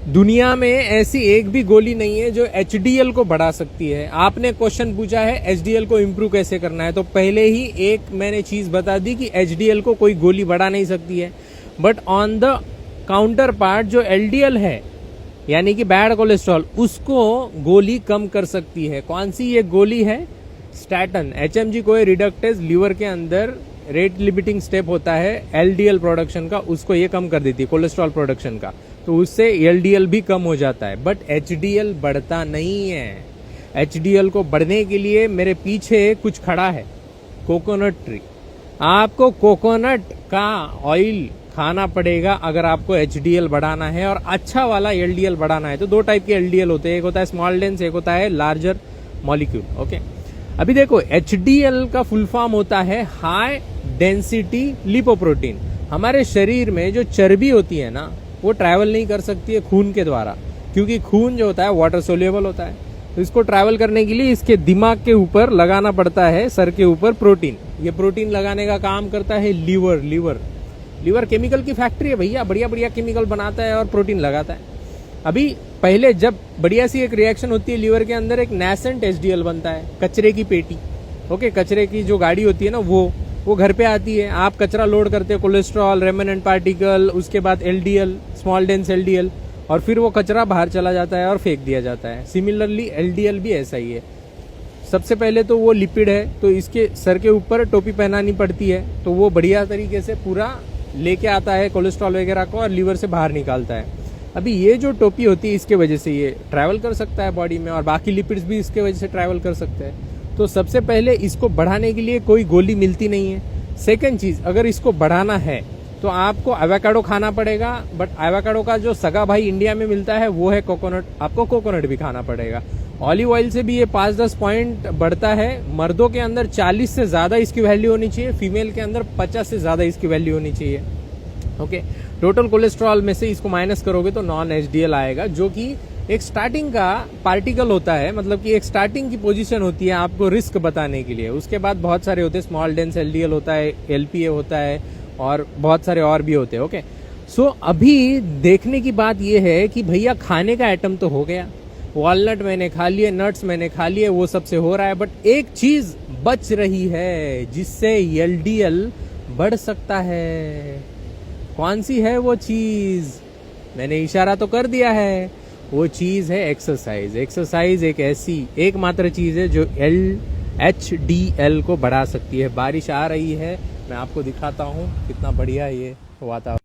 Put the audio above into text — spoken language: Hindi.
दुनिया में ऐसी एक भी गोली नहीं है जो HDL को बढ़ा सकती है। आपने क्वेश्चन पूछा है HDL को इम्प्रूव कैसे करना है, तो पहले ही एक मैंने चीज बता दी कि HDL को कोई गोली बढ़ा नहीं सकती है। But on the counter part जो LDL है यानी कि बैड कोलेस्ट्रॉल, उसको गोली कम कर सकती है। कौन सी ये गोली है? Statin. HMG CoA reductase liver के अंदर रेट लिमिटिंग स्टेप होता है LDL प्रोडक्शन का, उसको ये कम कर देती है, कोलेस्ट्रॉल प्रोडक्शन का, तो उससे LDL भी कम हो जाता है। बट HDL बढ़ता नहीं है। HDL को बढ़ने के लिए मेरे पीछे कुछ खड़ा है, कोकोनट ट्री। आपको कोकोनट का ऑयल खाना पड़ेगा अगर आपको HDL बढ़ाना है और अच्छा वाला LDL बढ़ाना है। तो दो टाइप के LDL होते हैं, एक होता है स्मॉल डेंस, एक होता है लार्जर मॉलिक्यूल। ओके, अभी देखो HDL का फुल फॉर्म होता है हाई डेंसिटी लिपोप्रोटीन। हमारे शरीर में जो चर्बी होती है ना, वो ट्रैवल नहीं कर सकती है खून के द्वारा, क्योंकि खून जो होता है वाटर सोल्यूबल होता है। तो इसको ट्रैवल करने के लिए इसके दिमाग के ऊपर लगाना पड़ता है, सर के ऊपर प्रोटीन। ये प्रोटीन लगाने का काम करता है लीवर केमिकल की फैक्ट्री है भैया, बढ़िया बढ़िया केमिकल बनाता है और प्रोटीन लगाता है। अभी पहले जब बढ़िया सी एक रिएक्शन होती है लीवर के अंदर, एक नेसेंट HDL बनता है, कचरे की पेटी। ओके, कचरे की जो गाड़ी होती है ना, वो घर पे आती है। आप कचरा लोड करते हो, कोलेस्ट्रॉल, रेमिनेंट पार्टिकल, उसके बाद LDL, स्मॉल डेंस LDL, और फिर वो कचरा बाहर चला जाता है और फेंक दिया जाता है। सिमिलरली LDL भी ऐसा ही है। सबसे पहले तो वो लिपिड है, तो इसके सर के ऊपर टोपी पहनानी पड़ती है, तो वो बढ़िया तरीके से पूरा लेके आता है कोलेस्ट्रॉल वगैरह को और लीवर से बाहर निकालता है। अभी ये जो टोपी होती है, इसके वजह से ये ट्रैवल कर सकता है बॉडी में, और बाकी लिपिड्स भी इसके वजह से ट्रैवल कर सकते हैं। तो सबसे पहले इसको बढ़ाने के लिए कोई गोली मिलती नहीं है। सेकंड चीज, अगर इसको बढ़ाना है तो आपको एवोकाडो खाना पड़ेगा। बट एवोकाडो का जो सगा भाई इंडिया में मिलता है वो है कोकोनट। आपको कोकोनट भी खाना पड़ेगा। ऑलिव ऑयल से भी ये 5-10 पॉइंट बढ़ता है। मर्दों के अंदर 40 से ज्यादा इसकी वैल्यू होनी चाहिए, फीमेल के अंदर 50 से ज्यादा इसकी वैल्यू होनी चाहिए। ओके, टोटल कोलेस्ट्रॉल में से इसको माइनस करोगे तो नॉन HDL आएगा, जो कि एक स्टार्टिंग का पार्टिकल होता है, मतलब कि एक स्टार्टिंग की पोजीशन होती है आपको रिस्क बताने के लिए। उसके बाद बहुत सारे होते हैं, स्मॉल डेंस LDL होता है, LPA होता है, और बहुत सारे और भी होते हैं। ओके, सो अभी देखने की बात यह है कि भैया खाने का आइटम तो हो गया, वॉलनट मैंने खा लिए, नट्स मैंने खा लिए, वो सबसे हो रहा है। बट एक चीज बच रही है जिससे LDL बढ़ सकता है। कौन सी है वो चीज? मैंने इशारा तो कर दिया है, वो चीज है एक्सरसाइज। एक्सरसाइज एक ऐसी एकमात्र चीज है जो HDL को बढ़ा सकती है। बारिश आ रही है, मैं आपको दिखाता हूँ कितना बढ़िया ये वातावरण।